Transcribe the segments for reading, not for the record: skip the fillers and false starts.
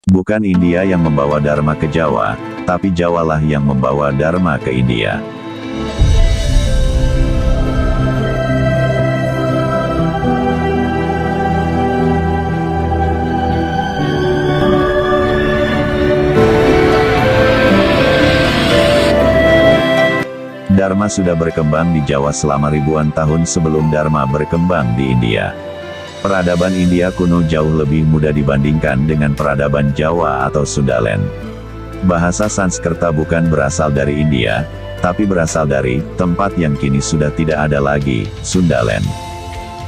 Bukan India yang membawa Dharma ke Jawa, tapi Jawalah yang membawa Dharma ke India. Dharma sudah berkembang di Jawa selama ribuan tahun sebelum Dharma berkembang di India. Peradaban India kuno jauh lebih mudah dibandingkan dengan peradaban Jawa atau Sundaland. Bahasa Sanskerta bukan berasal dari India, tapi berasal dari tempat yang kini sudah tidak ada lagi, Sundaland.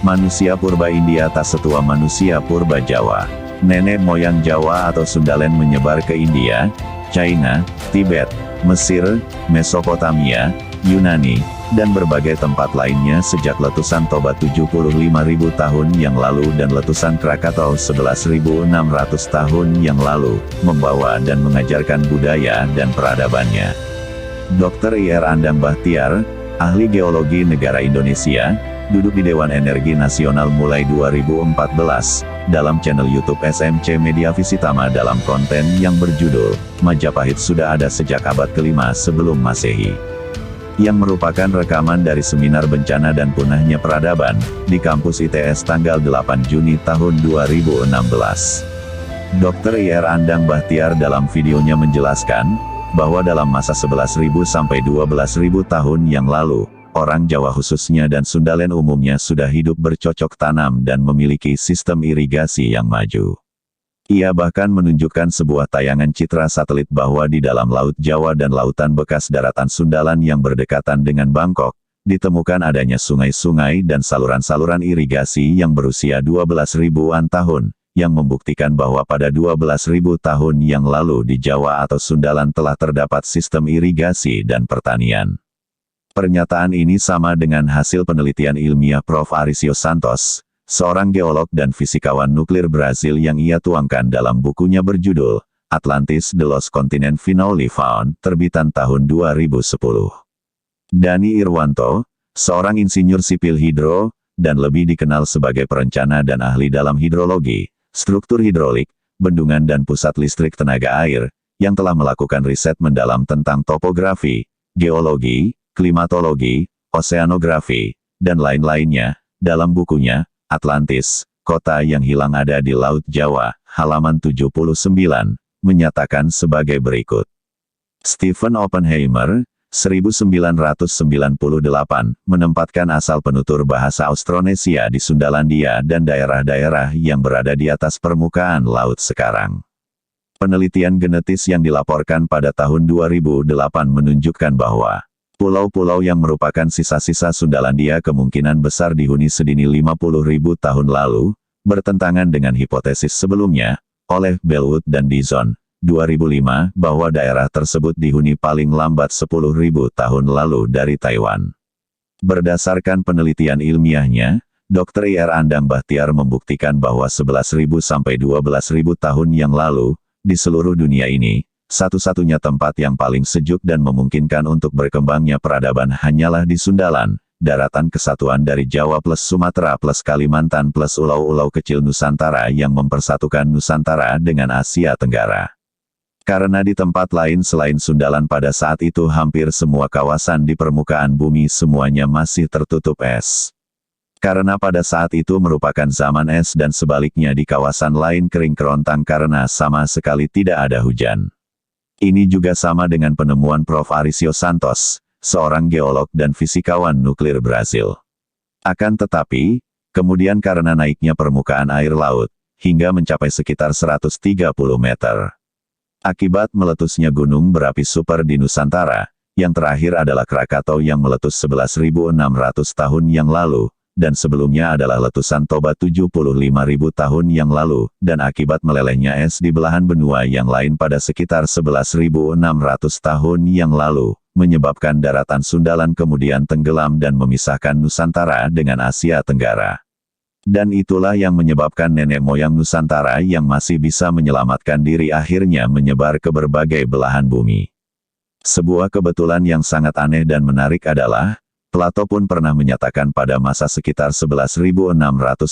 Manusia purba India tak setua manusia purba Jawa. Nenek moyang Jawa atau Sundaland menyebar ke India, China, Tibet, Mesir, Mesopotamia, Yunani, dan berbagai tempat lainnya sejak letusan Toba 75.000 tahun yang lalu dan letusan Krakatau 11.600 tahun yang lalu, membawa dan mengajarkan budaya dan peradabannya. Dr. Ir Andang Bachtiar, ahli geologi negara Indonesia, duduk di Dewan Energi Nasional mulai 2014, dalam channel YouTube SMC Media Visitama dalam konten yang berjudul, Majapahit sudah ada sejak abad ke-5 sebelum Masehi, yang merupakan rekaman dari seminar bencana dan punahnya peradaban, di kampus ITS tanggal 8 Juni tahun 2016. Dr. Ir Andang Bachtiar dalam videonya menjelaskan, bahwa dalam masa 11.000 sampai 12.000 tahun yang lalu, orang Jawa khususnya dan Sundaland umumnya sudah hidup bercocok tanam dan memiliki sistem irigasi yang maju. Ia bahkan menunjukkan sebuah tayangan citra satelit bahwa di dalam Laut Jawa dan lautan bekas daratan Sundaland yang berdekatan dengan Bangkok, ditemukan adanya sungai-sungai dan saluran-saluran irigasi yang berusia 12.000-an tahun, yang membuktikan bahwa pada 12.000 tahun yang lalu di Jawa atau Sundaland telah terdapat sistem irigasi dan pertanian. Pernyataan ini sama dengan hasil penelitian ilmiah Prof. Arisio Santos, seorang geolog dan fisikawan nuklir Brasil yang ia tuangkan dalam bukunya berjudul, Atlantis The Lost Continent Finally Found, terbitan tahun 2010. Dani Irwanto, seorang insinyur sipil hidro, dan lebih dikenal sebagai perencana dan ahli dalam hidrologi, struktur hidrolik, bendungan dan pusat listrik tenaga air, yang telah melakukan riset mendalam tentang topografi, geologi, klimatologi, oseanografi, dan lain-lainnya, dalam bukunya, Atlantis, Kota yang Hilang Ada di Laut Jawa, halaman 79, menyatakan sebagai berikut. Stephen Oppenheimer, 1998, menempatkan asal penutur bahasa Austronesia di Sundalandia dan daerah-daerah yang berada di atas permukaan laut sekarang. Penelitian genetis yang dilaporkan pada tahun 2008 menunjukkan bahwa pulau-pulau yang merupakan sisa-sisa Sundalandia kemungkinan besar dihuni sedini 50.000 tahun lalu, bertentangan dengan hipotesis sebelumnya, oleh Bellwood dan Dizon, 2005, bahwa daerah tersebut dihuni paling lambat 10.000 tahun lalu dari Taiwan. Berdasarkan penelitian ilmiahnya, Dr. Ir Andang Bachtiar membuktikan bahwa 11.000 sampai 12.000 tahun yang lalu, di seluruh dunia ini, satu-satunya tempat yang paling sejuk dan memungkinkan untuk berkembangnya peradaban hanyalah di Sundaland, daratan kesatuan dari Jawa plus Sumatera plus Kalimantan plus pulau-pulau kecil Nusantara yang mempersatukan Nusantara dengan Asia Tenggara. Karena di tempat lain selain Sundaland pada saat itu hampir semua kawasan di permukaan bumi semuanya masih tertutup es. Karena pada saat itu merupakan zaman es dan sebaliknya di kawasan lain kering kerontang karena sama sekali tidak ada hujan. Ini juga sama dengan penemuan Prof. Arisio Santos, seorang geolog dan fisikawan nuklir Brasil. Akan tetapi, kemudian karena naiknya permukaan air laut, hingga mencapai sekitar 130 meter. Akibat meletusnya gunung berapi super di Nusantara, yang terakhir adalah Krakatau yang meletus 11.600 tahun yang lalu, dan sebelumnya adalah letusan Toba 75.000 tahun yang lalu, dan akibat melelehnya es di belahan benua yang lain pada sekitar 11.600 tahun yang lalu, menyebabkan daratan Sundaland kemudian tenggelam dan memisahkan Nusantara dengan Asia Tenggara. Dan itulah yang menyebabkan nenek moyang Nusantara yang masih bisa menyelamatkan diri akhirnya menyebar ke berbagai belahan bumi. Sebuah kebetulan yang sangat aneh dan menarik adalah, Plato pun pernah menyatakan pada masa sekitar 11.600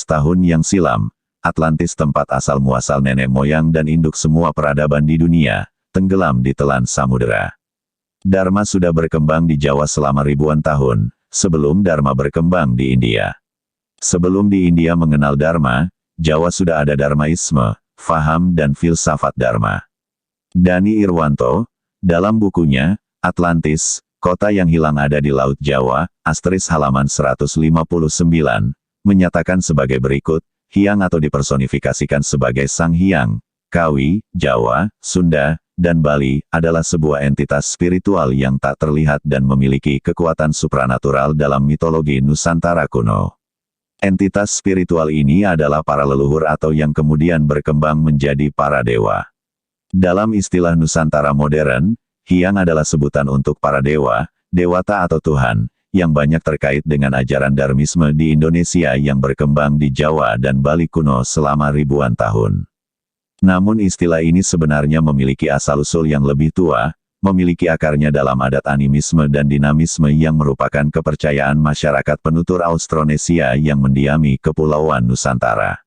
tahun yang silam, Atlantis tempat asal muasal nenek moyang dan induk semua peradaban di dunia, tenggelam di telan samudera. Dharma sudah berkembang di Jawa selama ribuan tahun, sebelum Dharma berkembang di India. Sebelum di India mengenal Dharma, Jawa sudah ada Dharmaisme, faham dan filsafat Dharma. Dani Irwanto, dalam bukunya, Atlantis, Kota yang Hilang Ada di Laut Jawa, *halaman 159, menyatakan sebagai berikut, Hyang atau dipersonifikasikan sebagai Sang Hyang, Kawi, Jawa, Sunda, dan Bali, adalah sebuah entitas spiritual yang tak terlihat dan memiliki kekuatan supranatural dalam mitologi Nusantara kuno. Entitas spiritual ini adalah para leluhur atau yang kemudian berkembang menjadi para dewa. Dalam istilah Nusantara modern, Hyang adalah sebutan untuk para dewa, dewata atau Tuhan, yang banyak terkait dengan ajaran Dharmisme di Indonesia yang berkembang di Jawa dan Bali kuno selama ribuan tahun. Namun istilah ini sebenarnya memiliki asal-usul yang lebih tua, memiliki akarnya dalam adat animisme dan dinamisme yang merupakan kepercayaan masyarakat penutur Austronesia yang mendiami Kepulauan Nusantara.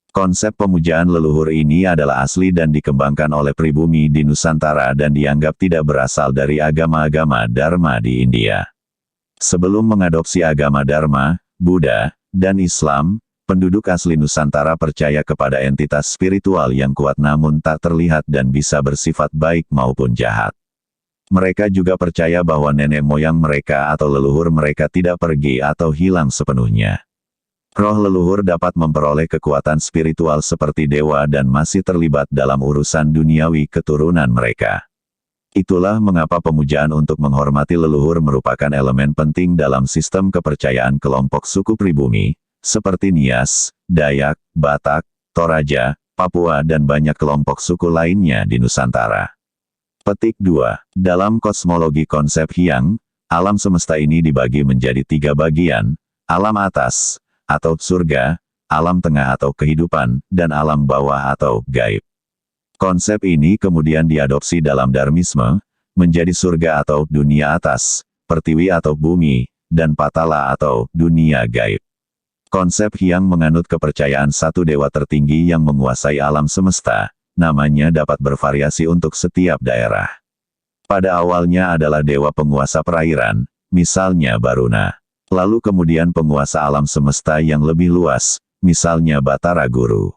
Konsep pemujaan leluhur ini adalah asli dan dikembangkan oleh pribumi di Nusantara dan dianggap tidak berasal dari agama-agama Dharma di India. Sebelum mengadopsi agama Dharma, Buddha, dan Islam, penduduk asli Nusantara percaya kepada entitas spiritual yang kuat namun tak terlihat dan bisa bersifat baik maupun jahat. Mereka juga percaya bahwa nenek moyang mereka atau leluhur mereka tidak pergi atau hilang sepenuhnya. Roh leluhur dapat memperoleh kekuatan spiritual seperti dewa dan masih terlibat dalam urusan duniawi keturunan mereka. Itulah mengapa pemujaan untuk menghormati leluhur merupakan elemen penting dalam sistem kepercayaan kelompok suku pribumi, seperti Nias, Dayak, Batak, Toraja, Papua dan banyak kelompok suku lainnya di Nusantara. Petik 2. Dalam kosmologi konsep Hyang, alam semesta ini dibagi menjadi 3 bagian, alam atas, atau surga, alam tengah atau kehidupan, dan alam bawah atau gaib. Konsep ini kemudian diadopsi dalam Dharmisme, menjadi surga atau dunia atas, pertiwi atau bumi, dan patala atau dunia gaib. Konsep Hyang menganut kepercayaan satu dewa tertinggi yang menguasai alam semesta, namanya dapat bervariasi untuk setiap daerah. Pada awalnya adalah dewa penguasa perairan, misalnya Baruna. Lalu kemudian penguasa alam semesta yang lebih luas, misalnya Batara Guru.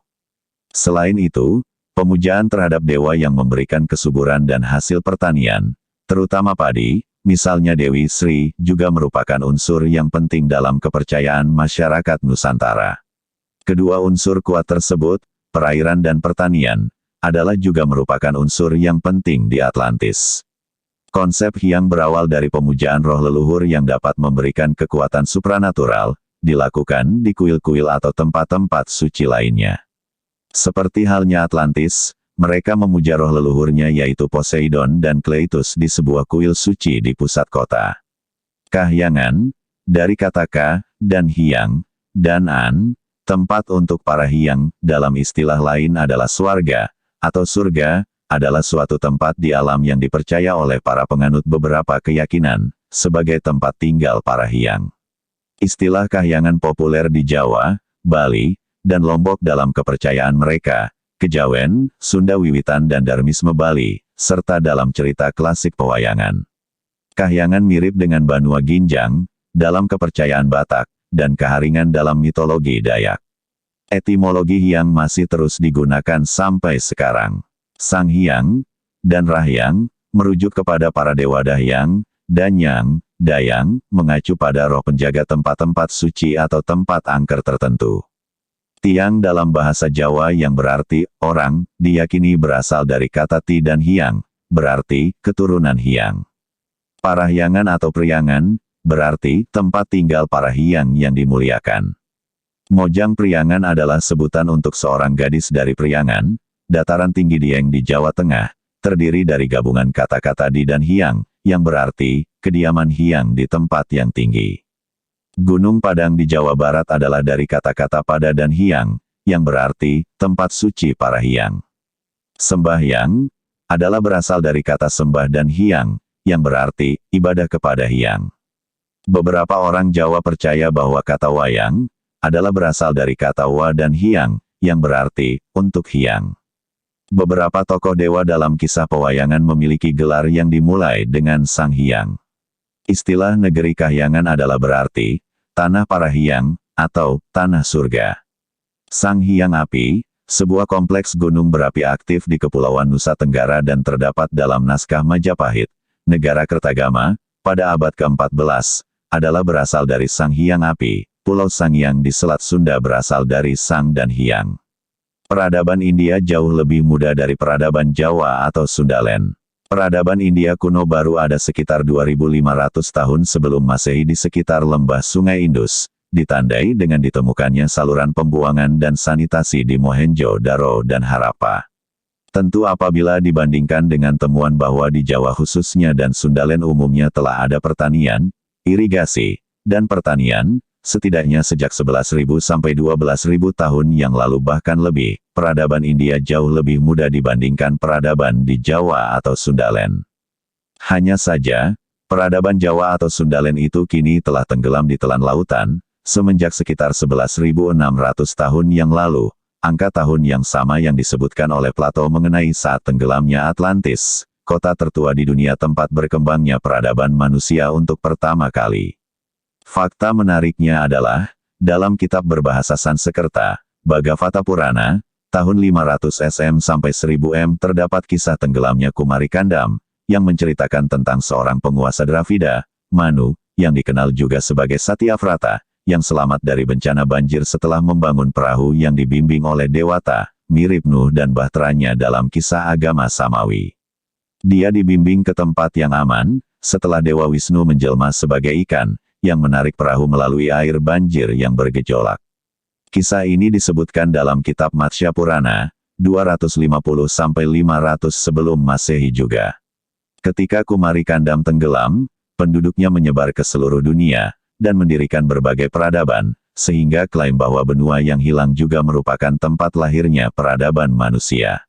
Selain itu, pemujaan terhadap dewa yang memberikan kesuburan dan hasil pertanian, terutama padi, misalnya Dewi Sri, juga merupakan unsur yang penting dalam kepercayaan masyarakat Nusantara. Kedua unsur kuat tersebut, perairan dan pertanian, adalah juga merupakan unsur yang penting di Atlantis. Konsep Hyang berawal dari pemujaan roh leluhur yang dapat memberikan kekuatan supranatural, dilakukan di kuil-kuil atau tempat-tempat suci lainnya. Seperti halnya Atlantis, mereka memuja roh leluhurnya yaitu Poseidon dan Kleitus di sebuah kuil suci di pusat kota. Kahyangan, dari kata ka, dan Hyang, dan an, tempat untuk para Hyang, dalam istilah lain adalah swarga, atau surga, adalah suatu tempat di alam yang dipercaya oleh para penganut beberapa keyakinan, sebagai tempat tinggal para Hyang. Istilah kahyangan populer di Jawa, Bali, dan Lombok dalam kepercayaan mereka, Kejawen, Sunda Wiwitan dan Dharmisme Bali, serta dalam cerita klasik pewayangan. Kahyangan mirip dengan Banua Ginjang, dalam kepercayaan Batak, dan Kaharingan dalam mitologi Dayak. Etimologi Hyang masih terus digunakan sampai sekarang. Sang Hyang, dan Rahyang, merujuk kepada para dewa Dahyang, Danyang, Dayang, mengacu pada roh penjaga tempat-tempat suci atau tempat angker tertentu. Tiang dalam bahasa Jawa yang berarti orang, diyakini berasal dari kata ti dan Hyang, berarti keturunan Hyang. Parahyangan atau Priangan, berarti tempat tinggal para Hyang yang dimuliakan. Mojang Priangan adalah sebutan untuk seorang gadis dari Priangan, dataran tinggi Dieng di Jawa Tengah, terdiri dari gabungan kata-kata di dan Hyang, yang berarti kediaman Hyang di tempat yang tinggi. Gunung Padang di Jawa Barat adalah dari kata-kata pada dan Hyang, yang berarti tempat suci para Hyang. Sembahyang adalah berasal dari kata sembah dan Hyang, yang berarti ibadah kepada Hyang. Beberapa orang Jawa percaya bahwa kata wayang adalah berasal dari kata wa dan Hyang, yang berarti untuk Hyang. Beberapa tokoh dewa dalam kisah pewayangan memiliki gelar yang dimulai dengan Sang Hyang. Istilah negeri Kahyangan adalah berarti tanah para Hyang atau tanah surga. Sang Hyang Api, sebuah kompleks gunung berapi aktif di Kepulauan Nusa Tenggara dan terdapat dalam naskah Majapahit, negara Kertagama, pada abad ke-14, adalah berasal dari Sang Hyang Api. Pulau Sangiang di Selat Sunda berasal dari Sang dan Hyang. Peradaban India jauh lebih muda dari peradaban Jawa atau Sundaland. Peradaban India kuno baru ada sekitar 2500 tahun sebelum Masehi di sekitar lembah Sungai Indus, ditandai dengan ditemukannya saluran pembuangan dan sanitasi di Mohenjo-daro dan Harappa. Tentu apabila dibandingkan dengan temuan bahwa di Jawa khususnya dan Sundaland umumnya telah ada pertanian, irigasi, dan pertanian, setidaknya sejak 11.000 sampai 12.000 tahun yang lalu bahkan lebih, peradaban India jauh lebih muda dibandingkan peradaban di Jawa atau Sundaland. Hanya saja, peradaban Jawa atau Sundaland itu kini telah tenggelam di telan lautan, semenjak sekitar 11.600 tahun yang lalu, angka tahun yang sama yang disebutkan oleh Plato mengenai saat tenggelamnya Atlantis, kota tertua di dunia tempat berkembangnya peradaban manusia untuk pertama kali. Fakta menariknya adalah, dalam kitab berbahasa Sanskerta, Bhagavata Purana, tahun 500 SM sampai 1000 M terdapat kisah tenggelamnya Kumarikandam, yang menceritakan tentang seorang penguasa Dravida, Manu, yang dikenal juga sebagai Satyavrata, yang selamat dari bencana banjir setelah membangun perahu yang dibimbing oleh Dewata, mirip Nuh dan bahteranya dalam kisah agama Samawi. Dia dibimbing ke tempat yang aman, setelah Dewa Wisnu menjelma sebagai ikan, yang menarik perahu melalui air banjir yang bergejolak. Kisah ini disebutkan dalam kitab Matsya Purana, 250-500 sebelum Masehi juga. Ketika Kumarikandam tenggelam, penduduknya menyebar ke seluruh dunia, dan mendirikan berbagai peradaban, sehingga klaim bahwa benua yang hilang juga merupakan tempat lahirnya peradaban manusia.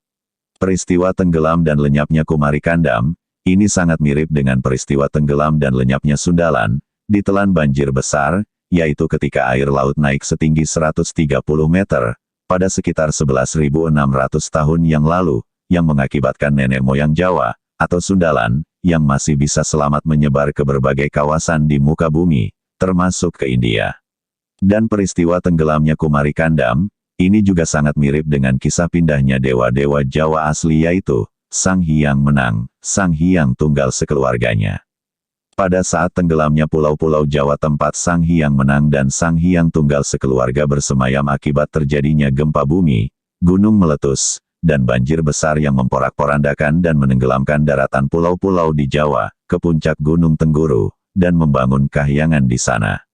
Peristiwa tenggelam dan lenyapnya Kumarikandam, ini sangat mirip dengan peristiwa tenggelam dan lenyapnya Sundaland, ditelan banjir besar, yaitu ketika air laut naik setinggi 130 meter, pada sekitar 11.600 tahun yang lalu, yang mengakibatkan nenek moyang Jawa, atau Sundaland, yang masih bisa selamat menyebar ke berbagai kawasan di muka bumi, termasuk ke India. Dan peristiwa tenggelamnya Kumarikandam, ini juga sangat mirip dengan kisah pindahnya dewa-dewa Jawa asli yaitu, Sang Hyang Menang, Sang Hyang Tunggal sekeluarganya. Pada saat tenggelamnya pulau-pulau Jawa tempat Sang Hyang Menang dan Sang Hyang Tunggal sekeluarga bersemayam akibat terjadinya gempa bumi, gunung meletus, dan banjir besar yang memporak-porandakan dan menenggelamkan daratan pulau-pulau di Jawa, ke puncak Gunung Tengguru, dan membangun kahyangan di sana.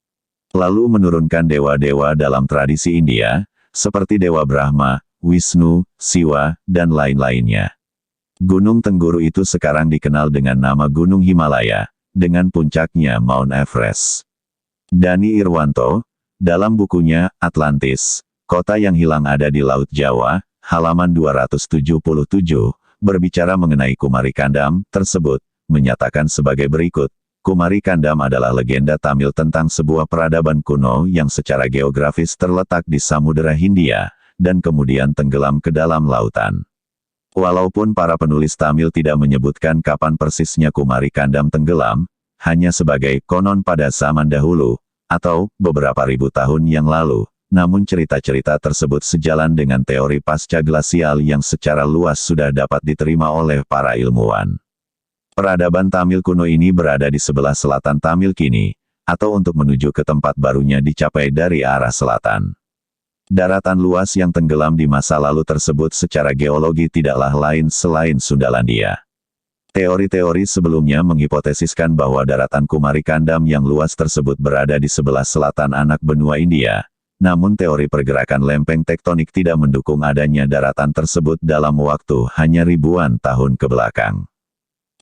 Lalu menurunkan dewa-dewa dalam tradisi India, seperti Dewa Brahma, Wisnu, Siwa, dan lain-lainnya. Gunung Tengguru itu sekarang dikenal dengan nama Gunung Himalaya, dengan puncaknya Mount Everest. Dani Irwanto, dalam bukunya, Atlantis, Kota yang Hilang Ada di Laut Jawa, halaman 277, berbicara mengenai Kumarikandam, tersebut, menyatakan sebagai berikut, Kumarikandam adalah legenda Tamil tentang sebuah peradaban kuno yang secara geografis terletak di Samudera Hindia, dan kemudian tenggelam ke dalam lautan. Walaupun para penulis Tamil tidak menyebutkan kapan persisnya Kumarikandam tenggelam, hanya sebagai konon pada zaman dahulu, atau beberapa ribu tahun yang lalu, namun cerita-cerita tersebut sejalan dengan teori pasca glasial yang secara luas sudah dapat diterima oleh para ilmuwan. Peradaban Tamil kuno ini berada di sebelah selatan Tamil kini, atau untuk menuju ke tempat barunya dicapai dari arah selatan. Daratan luas yang tenggelam di masa lalu tersebut secara geologi tidaklah lain selain Sundalandia. Teori-teori sebelumnya menghipotesiskan bahwa daratan Kumarikandam yang luas tersebut berada di sebelah selatan anak benua India, namun teori pergerakan lempeng tektonik tidak mendukung adanya daratan tersebut dalam waktu hanya ribuan tahun ke belakang.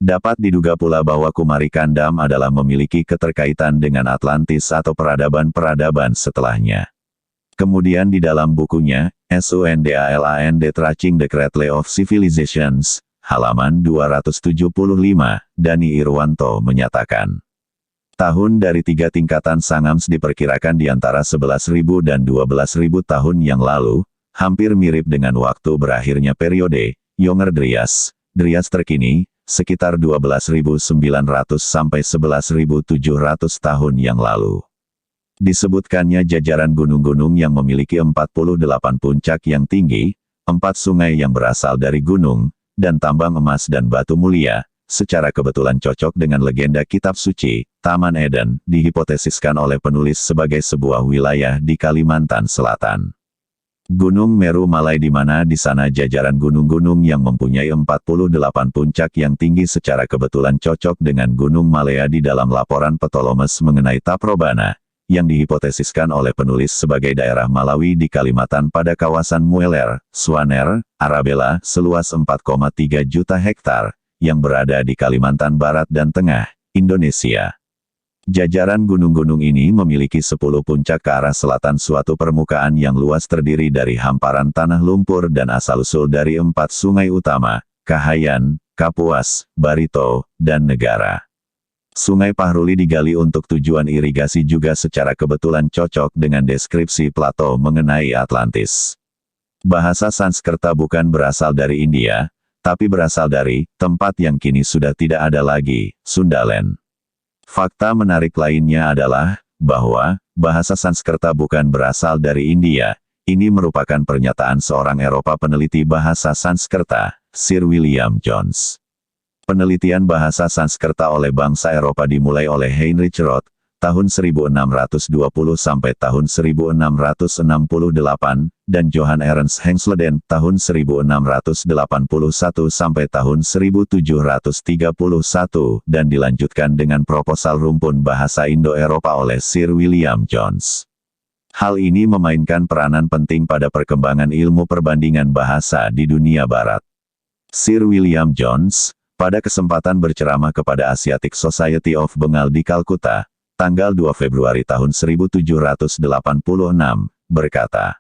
Dapat diduga pula bahwa Kumarikandam adalah memiliki keterkaitan dengan Atlantis atau peradaban-peradaban setelahnya. Kemudian di dalam bukunya, Sundaland Tracing the Cradle of Civilizations, halaman 275, Dani Irwanto menyatakan, tahun dari 3 tingkatan Sangams diperkirakan di antara 11.000 dan 12.000 tahun yang lalu, hampir mirip dengan waktu berakhirnya periode Younger Dryas. Dryas terkini, sekitar 12.900 sampai 11.700 tahun yang lalu. Disebutkannya jajaran gunung-gunung yang memiliki 48 puncak yang tinggi, 4 sungai yang berasal dari gunung, dan tambang emas dan batu mulia, secara kebetulan cocok dengan legenda kitab suci, Taman Eden, dihipotesiskan oleh penulis sebagai sebuah wilayah di Kalimantan Selatan. Gunung Meru Malai di mana di sana jajaran gunung-gunung yang mempunyai 48 puncak yang tinggi secara kebetulan cocok dengan Gunung Malaya di dalam laporan Ptolemes mengenai Taprobana, yang dihipotesiskan oleh penulis sebagai daerah Malawi di Kalimantan pada kawasan Mueller, Swaner, Arabella, seluas 4,3 juta hektar, yang berada di Kalimantan Barat dan Tengah, Indonesia. Jajaran gunung-gunung ini memiliki 10 puncak ke arah selatan suatu permukaan yang luas terdiri dari hamparan tanah lumpur dan asal-usul dari 4 sungai utama, Kahayan, Kapuas, Barito, dan Negara. Sungai Pahruli digali untuk tujuan irigasi juga secara kebetulan cocok dengan deskripsi Plato mengenai Atlantis. Bahasa Sanskerta bukan berasal dari India, tapi berasal dari tempat yang kini sudah tidak ada lagi, Sundaland. Fakta menarik lainnya adalah bahwa bahasa Sanskerta bukan berasal dari India. Ini merupakan pernyataan seorang Eropa peneliti bahasa Sanskerta, Sir William Jones. Penelitian bahasa Sanskerta oleh bangsa Eropa dimulai oleh Heinrich Roth, tahun 1620 sampai tahun 1668, dan Johann Ernst Hengsleden, tahun 1681 sampai tahun 1731, dan dilanjutkan dengan proposal rumpun bahasa Indo-Eropa oleh Sir William Jones. Hal ini memainkan peranan penting pada perkembangan ilmu perbandingan bahasa di dunia barat. Sir William Jones, pada kesempatan berceramah kepada Asiatic Society of Bengal di Kalkuta, tanggal 2 Februari tahun 1786, berkata,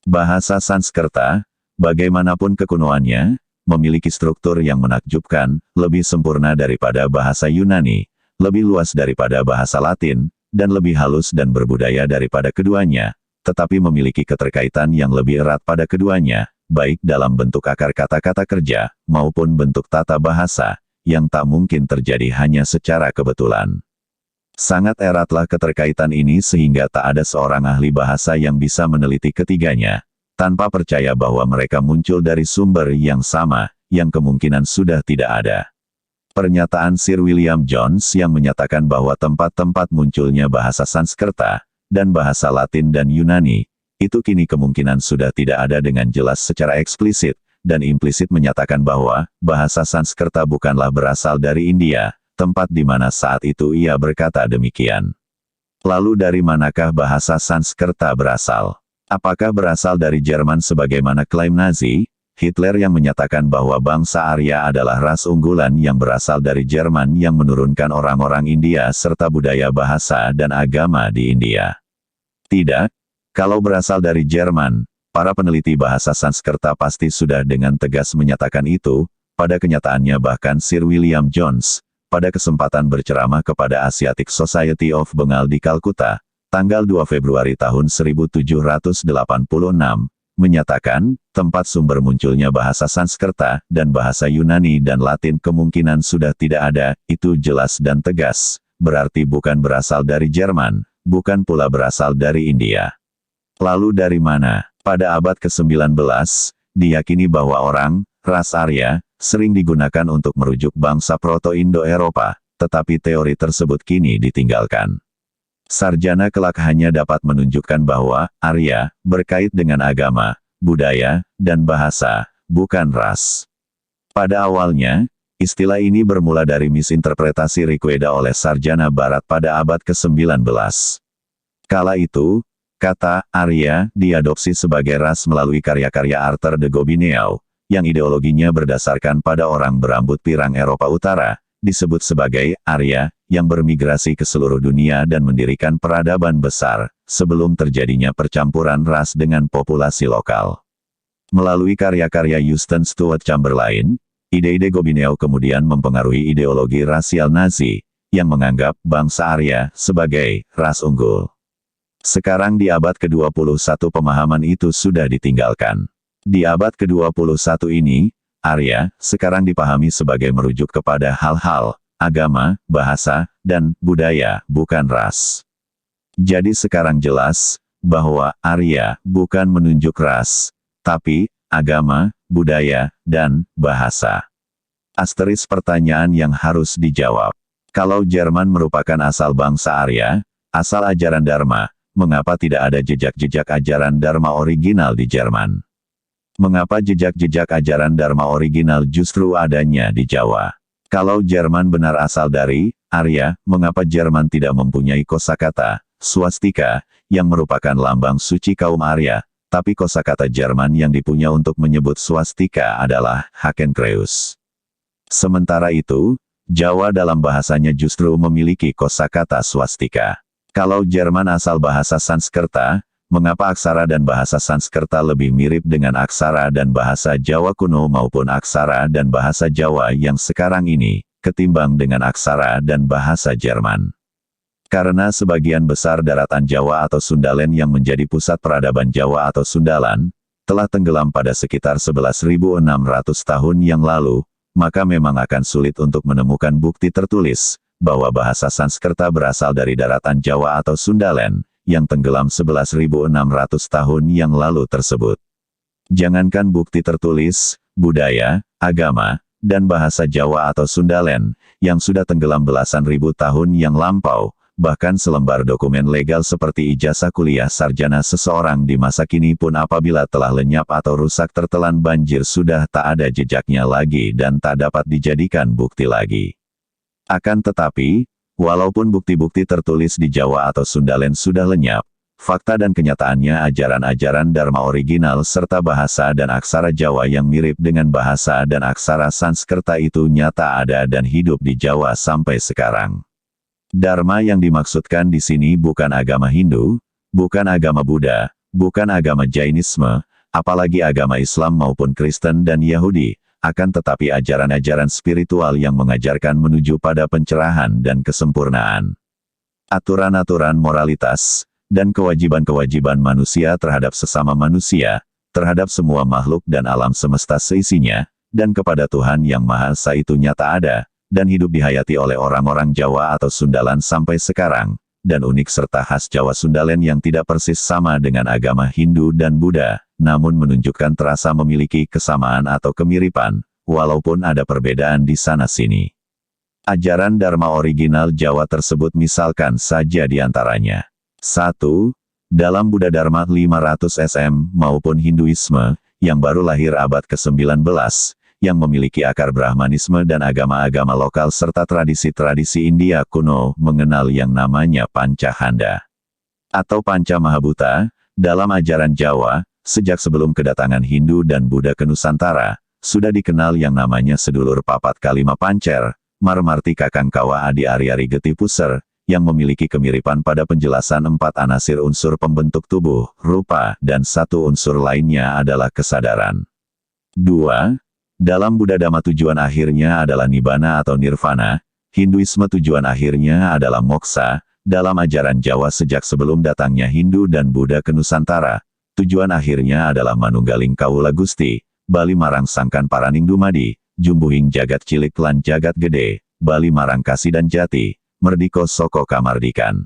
bahasa Sanskerta, bagaimanapun kekunoannya, memiliki struktur yang menakjubkan, lebih sempurna daripada bahasa Yunani, lebih luas daripada bahasa Latin, dan lebih halus dan berbudaya daripada keduanya, tetapi memiliki keterkaitan yang lebih erat pada keduanya, baik dalam bentuk akar kata-kata kerja, maupun bentuk tata bahasa, yang tak mungkin terjadi hanya secara kebetulan. Sangat eratlah keterkaitan ini sehingga tak ada seorang ahli bahasa yang bisa meneliti ketiganya, tanpa percaya bahwa mereka muncul dari sumber yang sama, yang kemungkinan sudah tidak ada. Pernyataan Sir William Jones yang menyatakan bahwa tempat-tempat munculnya bahasa Sanskerta, dan bahasa Latin dan Yunani, itu kini kemungkinan sudah tidak ada dengan jelas secara eksplisit, dan implisit menyatakan bahwa bahasa Sanskerta bukanlah berasal dari India, tempat di mana saat itu ia berkata demikian. Lalu dari manakah bahasa Sanskerta berasal? Apakah berasal dari Jerman sebagaimana klaim Nazi, Hitler yang menyatakan bahwa bangsa Arya adalah ras unggulan yang berasal dari Jerman yang menurunkan orang-orang India serta budaya bahasa dan agama di India? Tidak. Kalau berasal dari Jerman, para peneliti bahasa Sanskerta pasti sudah dengan tegas menyatakan itu. Pada kenyataannya bahkan Sir William Jones, pada kesempatan berceramah kepada Asiatic Society of Bengal di Kalkuta, tanggal 2 Februari tahun 1786, menyatakan, tempat sumber munculnya bahasa Sanskerta, dan bahasa Yunani dan Latin kemungkinan sudah tidak ada, itu jelas dan tegas, berarti bukan berasal dari Jerman, bukan pula berasal dari India. Lalu dari mana? Pada abad ke-19, diyakini bahwa orang, ras Arya, sering digunakan untuk merujuk bangsa Proto-Indo-Eropa, tetapi teori tersebut kini ditinggalkan. Sarjana kelak hanya dapat menunjukkan bahwa Arya berkait dengan agama, budaya, dan bahasa, bukan ras. Pada awalnya, istilah ini bermula dari misinterpretasi Rigveda oleh sarjana Barat pada abad ke-19. Kala itu, kata Arya diadopsi sebagai ras melalui karya-karya Arthur de Gobineau, yang ideologinya berdasarkan pada orang berambut pirang Eropa Utara, disebut sebagai Arya, yang bermigrasi ke seluruh dunia dan mendirikan peradaban besar, sebelum terjadinya percampuran ras dengan populasi lokal. Melalui karya-karya Houston Stuart Chamberlain, ide-ide Gobineau kemudian mempengaruhi ideologi rasial Nazi, yang menganggap bangsa Arya sebagai ras unggul. Sekarang di abad ke-21 pemahaman itu sudah ditinggalkan. Di abad ke-21 ini, Arya sekarang dipahami sebagai merujuk kepada hal-hal, agama, bahasa, dan budaya, bukan ras. Jadi sekarang jelas, bahwa Arya bukan menunjuk ras, tapi agama, budaya, dan bahasa. Asteris pertanyaan yang harus dijawab. Kalau Jerman merupakan asal bangsa Arya, asal ajaran Dharma, mengapa tidak ada jejak-jejak ajaran Dharma original di Jerman? Mengapa jejak-jejak ajaran Dharma original justru adanya di Jawa? Kalau Jerman benar asal dari Arya, mengapa Jerman tidak mempunyai kosakata swastika yang merupakan lambang suci kaum Arya, tapi kosakata Jerman yang dipunya untuk menyebut swastika adalah Hakenkreuz. Sementara itu, Jawa dalam bahasanya justru memiliki kosakata swastika. Kalau Jerman asal bahasa Sanskerta, mengapa aksara dan bahasa Sanskerta lebih mirip dengan aksara dan bahasa Jawa kuno maupun aksara dan bahasa Jawa yang sekarang ini, ketimbang dengan aksara dan bahasa Jerman? Karena sebagian besar daratan Jawa atau Sundalen yang menjadi pusat peradaban Jawa atau Sundalan, telah tenggelam pada sekitar 11.600 tahun yang lalu, maka memang akan sulit untuk menemukan bukti tertulis, bahwa bahasa Sanskerta berasal dari daratan Jawa atau Sundalen, yang tenggelam 11.600 tahun yang lalu tersebut. Jangankan bukti tertulis, budaya, agama, dan bahasa Jawa atau Sundalen, yang sudah tenggelam belasan ribu tahun yang lampau, bahkan selembar dokumen legal seperti ijazah kuliah sarjana seseorang di masa kini pun apabila telah lenyap atau rusak tertelan banjir sudah tak ada jejaknya lagi dan tak dapat dijadikan bukti lagi. Akan tetapi, walaupun bukti-bukti tertulis di Jawa atau Sundalen sudah lenyap, fakta dan kenyataannya ajaran-ajaran Dharma original serta bahasa dan aksara Jawa yang mirip dengan bahasa dan aksara Sanskerta itu nyata ada dan hidup di Jawa sampai sekarang. Dharma yang dimaksudkan di sini bukan agama Hindu, bukan agama Buddha, bukan agama Jainisme, apalagi agama Islam maupun Kristen dan Yahudi, akan tetapi ajaran-ajaran spiritual yang mengajarkan menuju pada pencerahan dan kesempurnaan. Aturan-aturan moralitas, dan kewajiban-kewajiban manusia terhadap sesama manusia, terhadap semua makhluk dan alam semesta seisinya, dan kepada Tuhan Yang Maha Esa itu nyata ada, dan hidup dihayati oleh orang-orang Jawa atau Sundalan sampai sekarang, dan unik serta khas Jawa Sundalen yang tidak persis sama dengan agama Hindu dan Buddha, namun menunjukkan terasa memiliki kesamaan atau kemiripan, walaupun ada perbedaan di sana-sini. Ajaran Dharma original Jawa tersebut misalkan saja di antaranya. 1. Dalam Buddha Dharma 500 SM maupun Hinduisme, yang baru lahir abad ke-19, yang memiliki akar Brahmanisme dan agama-agama lokal serta tradisi-tradisi India kuno mengenal yang namanya Pancahanda atau Panca Mahabhuta. Dalam ajaran Jawa, sejak sebelum kedatangan Hindu dan Buddha ke Nusantara, sudah dikenal yang namanya sedulur papat kalima pancer, Marmarti Kakang Kawa Adi Ari-Ari Geti Puser, yang memiliki kemiripan pada penjelasan 4 anasir unsur pembentuk tubuh, rupa, dan 1 unsur lainnya adalah kesadaran. 2. Dalam Buddha Dhamma tujuan akhirnya adalah Nibbana atau Nirvana, Hinduisme tujuan akhirnya adalah Moksa. Dalam ajaran Jawa sejak sebelum datangnya Hindu dan Buddha ke Nusantara, tujuan akhirnya adalah Manunggaling Kawula Gusti, Bali marang Sangkan Paraning Dumadi, Jumbuhing Jagat Cilik lan Jagat Gede, Bali marang Kasi dan Jati, Merdiko Soko Kamardikan.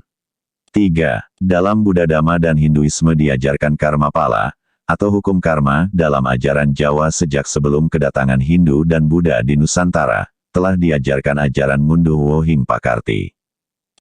3. Dalam Buddha Dhamma dan Hinduisme diajarkan karma pala, atau hukum karma dalam ajaran Jawa sejak sebelum kedatangan Hindu dan Buddha di Nusantara, telah diajarkan ajaran Ngunduh Wohing Pakarti.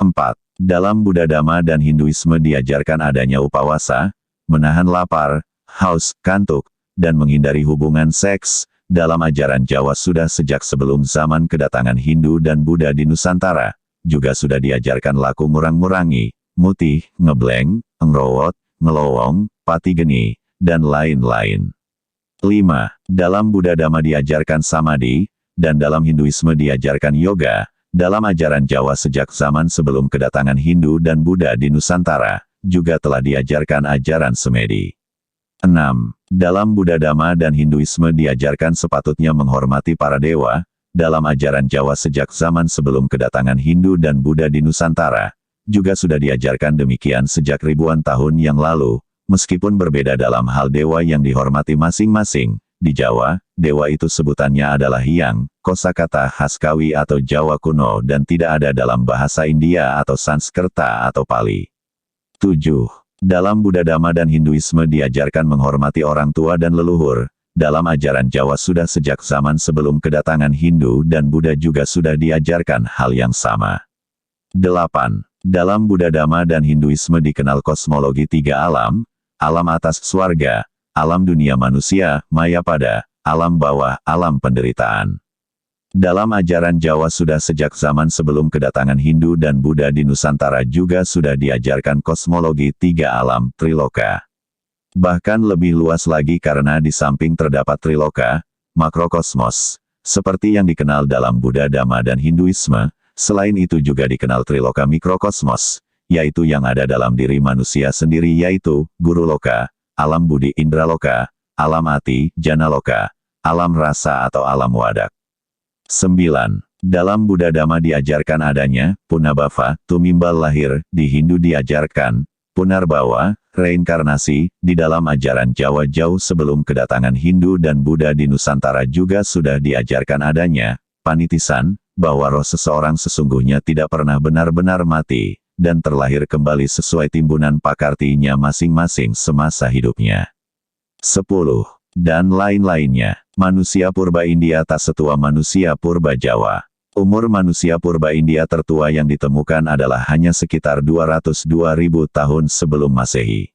4. Dalam Buddha Dhamma dan Hinduisme diajarkan adanya upawasa, menahan lapar, haus, kantuk, dan menghindari hubungan seks. Dalam ajaran Jawa sudah sejak sebelum zaman kedatangan Hindu dan Buddha di Nusantara, juga sudah diajarkan laku ngurang-ngurangi, mutih, ngebleng, ngerowot, ngelowong, pati geni, dan lain-lain. 5. Dalam Buddha Dhamma diajarkan samadhi, dan dalam Hinduisme diajarkan yoga. Dalam ajaran Jawa sejak zaman sebelum kedatangan Hindu dan Buddha di Nusantara, juga telah diajarkan ajaran semedi. 6. Dalam Buddha Dhamma dan Hinduisme diajarkan sepatutnya menghormati para dewa. Dalam ajaran Jawa sejak zaman sebelum kedatangan Hindu dan Buddha di Nusantara, juga sudah diajarkan demikian sejak ribuan tahun yang lalu, meskipun berbeda dalam hal dewa yang dihormati masing-masing. Di Jawa, dewa itu sebutannya adalah Hyang, kosakata khas Kawi atau Jawa kuno dan tidak ada dalam bahasa India atau Sanskerta atau Pali. 7. Dalam Buddha Dhamma dan Hinduisme diajarkan menghormati orang tua dan leluhur. Dalam ajaran Jawa sudah sejak zaman sebelum kedatangan Hindu dan Buddha juga sudah diajarkan hal yang sama. 8. Dalam Buddha Dhamma dan Hinduisme dikenal kosmologi tiga alam, alam atas swarga, alam dunia manusia, mayapada, alam bawah, alam penderitaan. Dalam ajaran Jawa sudah sejak zaman sebelum kedatangan Hindu dan Buddha di Nusantara juga sudah diajarkan kosmologi tiga alam, triloka. Bahkan lebih luas lagi karena di samping terdapat triloka, makrokosmos, seperti yang dikenal dalam Buddha Dhamma dan Hinduisme, selain itu juga dikenal triloka mikrokosmos, yaitu yang ada dalam diri manusia sendiri yaitu, guru loka, alam budi indraloka, alam ati, janaloka, alam rasa atau alam wadak. 9. Dalam Buddha Dhamma diajarkan adanya, punabhava, tumimbal lahir, di Hindu diajarkan, punarbawa, reinkarnasi, di dalam ajaran Jawa jauh sebelum kedatangan Hindu dan Buddha di Nusantara juga sudah diajarkan adanya, panitisan, bahwa roh seseorang sesungguhnya tidak pernah benar-benar mati, dan terlahir kembali sesuai timbunan pakartinya masing-masing semasa hidupnya. 10. Dan lain-lainnya. Manusia purba India tak setua manusia purba Jawa. Umur manusia purba India tertua yang ditemukan adalah hanya sekitar 202.000 tahun sebelum Masehi.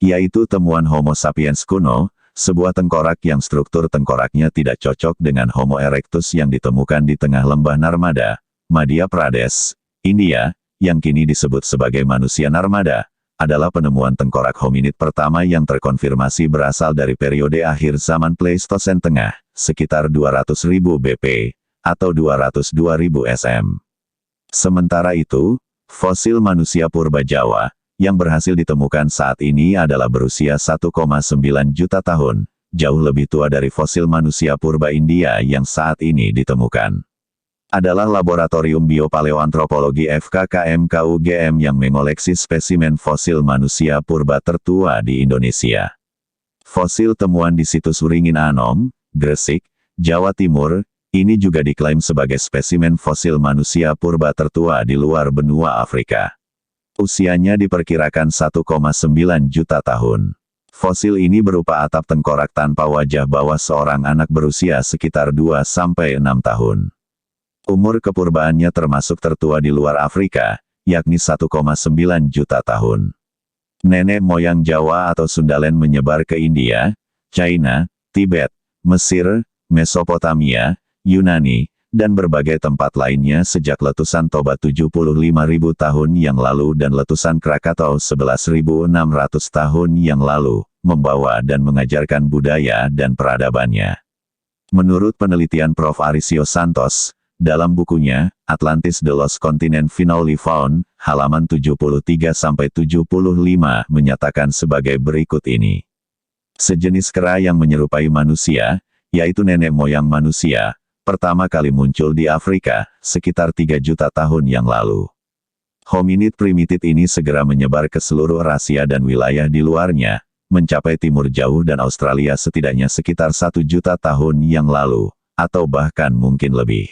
Yaitu temuan Homo sapiens kuno, sebuah tengkorak yang struktur tengkoraknya tidak cocok dengan Homo erectus yang ditemukan di tengah lembah Narmada, Madhya Pradesh, India, yang kini disebut sebagai manusia Narmada, adalah penemuan tengkorak hominid pertama yang terkonfirmasi berasal dari periode akhir zaman Pleistosen Tengah, sekitar 200.000 BP, atau 202.000 SM. Sementara itu, fosil manusia purba Jawa, yang berhasil ditemukan saat ini adalah berusia 1,9 juta tahun, jauh lebih tua dari fosil manusia purba India yang saat ini ditemukan. Adalah Laboratorium Biopaleoantropologi FKKMKUGM yang mengoleksi spesimen fosil manusia purba tertua di Indonesia. Fosil temuan di situs Wringin Anom, Gresik, Jawa Timur, ini juga diklaim sebagai spesimen fosil manusia purba tertua di luar benua Afrika. Usianya diperkirakan 1,9 juta tahun. Fosil ini berupa atap tengkorak tanpa wajah bawah seorang anak berusia sekitar 2-6 tahun. Umur kepurbaannya termasuk tertua di luar Afrika, yakni 1,9 juta tahun. Nenek moyang Jawa atau Sundalen menyebar ke India, China, Tibet, Mesir, Mesopotamia, Yunani, dan berbagai tempat lainnya sejak letusan Toba 75.000 tahun yang lalu dan letusan Krakatau 11.600 tahun yang lalu, membawa dan mengajarkan budaya dan peradabannya. Menurut penelitian Prof. Arisio Santos, dalam bukunya, Atlantis The Lost Continent Finally Found, halaman 73-75 menyatakan sebagai berikut ini. Sejenis kera yang menyerupai manusia, yaitu nenek moyang manusia, pertama kali muncul di Afrika, sekitar 3 juta tahun yang lalu. Hominid primitif ini segera menyebar ke seluruh Asia dan wilayah di luarnya, mencapai timur jauh dan Australia setidaknya sekitar 1 juta tahun yang lalu, atau bahkan mungkin lebih.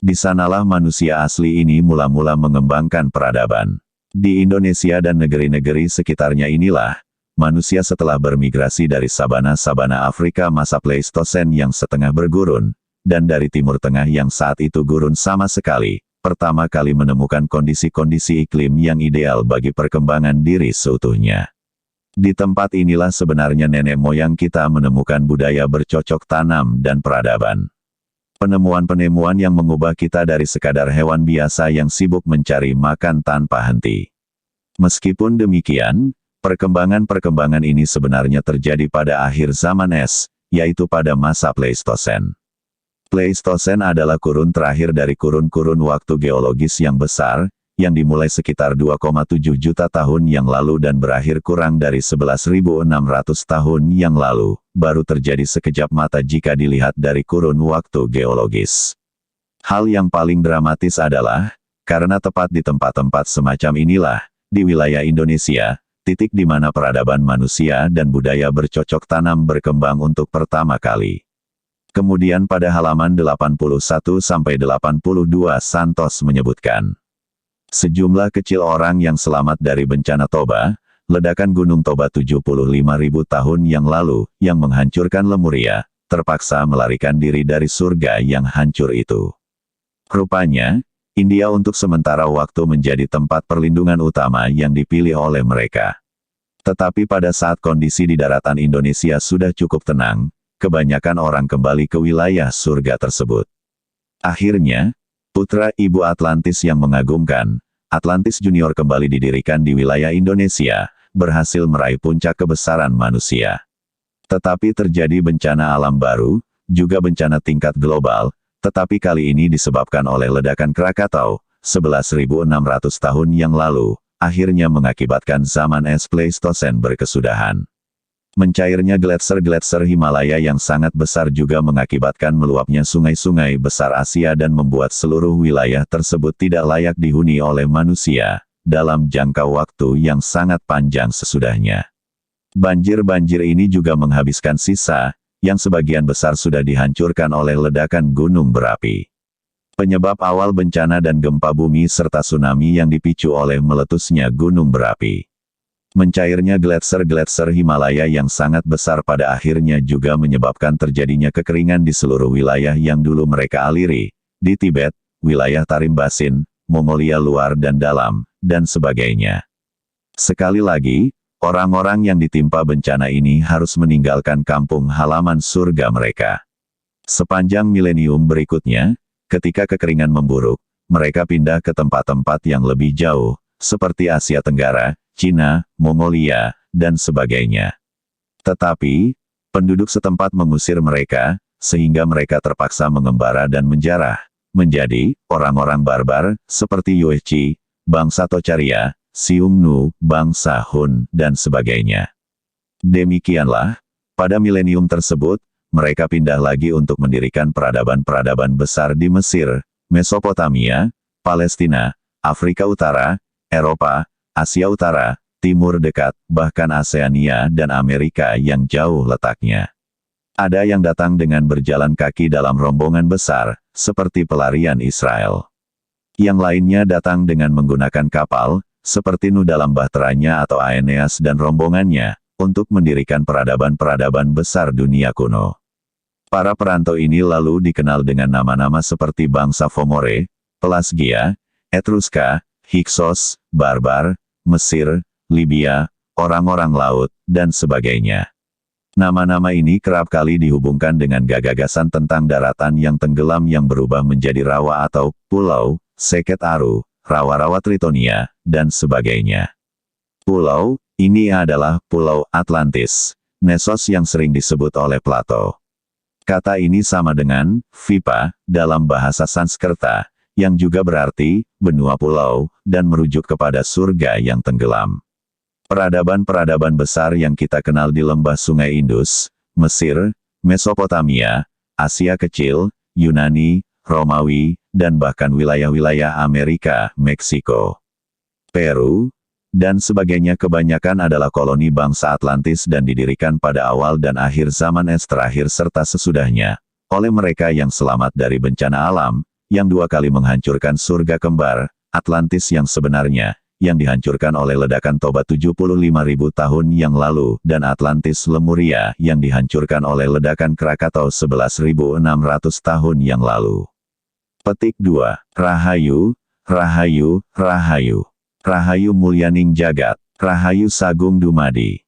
Di sanalah manusia asli ini mula-mula mengembangkan peradaban. Di Indonesia dan negeri-negeri sekitarnya inilah, manusia setelah bermigrasi dari sabana-sabana Afrika masa Pleistosen yang setengah bergurun, dan dari Timur Tengah yang saat itu gurun sama sekali, pertama kali menemukan kondisi-kondisi iklim yang ideal bagi perkembangan diri seutuhnya. Di tempat inilah sebenarnya nenek moyang kita menemukan budaya bercocok tanam dan peradaban. Penemuan-penemuan yang mengubah kita dari sekadar hewan biasa yang sibuk mencari makan tanpa henti. Meskipun demikian, perkembangan-perkembangan ini sebenarnya terjadi pada akhir zaman es, yaitu pada masa Pleistosen. Pleistosen adalah kurun terakhir dari kurun-kurun waktu geologis yang besar, yang dimulai sekitar 2,7 juta tahun yang lalu dan berakhir kurang dari 11.600 tahun yang lalu, baru terjadi sekejap mata jika dilihat dari kurun waktu geologis. Hal yang paling dramatis adalah, karena tepat di tempat-tempat semacam inilah, di wilayah Indonesia, titik di mana peradaban manusia dan budaya bercocok tanam berkembang untuk pertama kali. Kemudian pada halaman 81-82 Santos menyebutkan, sejumlah kecil orang yang selamat dari bencana Toba, ledakan Gunung Toba 75.000 tahun yang lalu, yang menghancurkan Lemuria, terpaksa melarikan diri dari surga yang hancur itu. Rupanya, India untuk sementara waktu menjadi tempat perlindungan utama yang dipilih oleh mereka. Tetapi pada saat kondisi di daratan Indonesia sudah cukup tenang, kebanyakan orang kembali ke wilayah surga tersebut. Akhirnya, putra ibu Atlantis yang mengagumkan, Atlantis Junior kembali didirikan di wilayah Indonesia, berhasil meraih puncak kebesaran manusia. Tetapi terjadi bencana alam baru, juga bencana tingkat global, tetapi kali ini disebabkan oleh ledakan Krakatau, 11.600 tahun yang lalu, akhirnya mengakibatkan zaman es Pleistosen berkesudahan. Mencairnya gletser-gletser Himalaya yang sangat besar juga mengakibatkan meluapnya sungai-sungai besar Asia dan membuat seluruh wilayah tersebut tidak layak dihuni oleh manusia, dalam jangka waktu yang sangat panjang sesudahnya. Banjir-banjir ini juga menghabiskan sisa, yang sebagian besar sudah dihancurkan oleh ledakan gunung berapi. Penyebab awal bencana dan gempa bumi serta tsunami yang dipicu oleh meletusnya gunung berapi. Mencairnya gletser-gletser Himalaya yang sangat besar pada akhirnya juga menyebabkan terjadinya kekeringan di seluruh wilayah yang dulu mereka aliri, di Tibet, wilayah Tarim Basin, Mongolia luar dan dalam, dan sebagainya. Sekali lagi, orang-orang yang ditimpa bencana ini harus meninggalkan kampung halaman surga mereka. Sepanjang milenium berikutnya, ketika kekeringan memburuk, mereka pindah ke tempat-tempat yang lebih jauh, seperti Asia Tenggara, Cina, Mongolia, dan sebagainya. Tetapi, penduduk setempat mengusir mereka, sehingga mereka terpaksa mengembara dan menjarah, menjadi orang-orang barbar, seperti Yuezhi, bangsa Tocharia, Xiongnu, bangsa Hun, dan sebagainya. Demikianlah, pada milenium tersebut, mereka pindah lagi untuk mendirikan peradaban-peradaban besar di Mesir, Mesopotamia, Palestina, Afrika Utara, Eropa, Asia Utara, Timur Dekat, bahkan Oseania dan Amerika yang jauh letaknya. Ada yang datang dengan berjalan kaki dalam rombongan besar, seperti pelarian Israel. Yang lainnya datang dengan menggunakan kapal, seperti Nuh dalam bahteranya atau Aeneas dan rombongannya, untuk mendirikan peradaban-peradaban besar dunia kuno. Para perantau ini lalu dikenal dengan nama-nama seperti bangsa Fomore, Pelasgia, Etruska, Hyksos, Barbar, Mesir, Libya, orang-orang laut, dan sebagainya. Nama-nama ini kerap kali dihubungkan dengan gagasan tentang daratan yang tenggelam yang berubah menjadi rawa atau pulau, Seket Aru, rawa-rawa Tritonia, dan sebagainya. Pulau ini adalah Pulau Atlantis, Nessos yang sering disebut oleh Plato. Kata ini sama dengan Vipa dalam bahasa Sanskerta, yang juga berarti benua pulau, dan merujuk kepada surga yang tenggelam. Peradaban-peradaban besar yang kita kenal di lembah Sungai Indus, Mesir, Mesopotamia, Asia Kecil, Yunani, Romawi, dan bahkan wilayah-wilayah Amerika, Meksiko, Peru, dan sebagainya kebanyakan adalah koloni bangsa Atlantis dan didirikan pada awal dan akhir zaman es terakhir serta sesudahnya, oleh mereka yang selamat dari bencana alam, yang dua kali menghancurkan surga kembar, Atlantis yang sebenarnya, yang dihancurkan oleh ledakan Toba 75.000 tahun yang lalu, dan Atlantis Lemuria yang dihancurkan oleh ledakan Krakatau 11.600 tahun yang lalu. Petik 2. Rahayu, Rahayu, Rahayu. Rahayu mulyaning jagat, Rahayu sagung dumadi.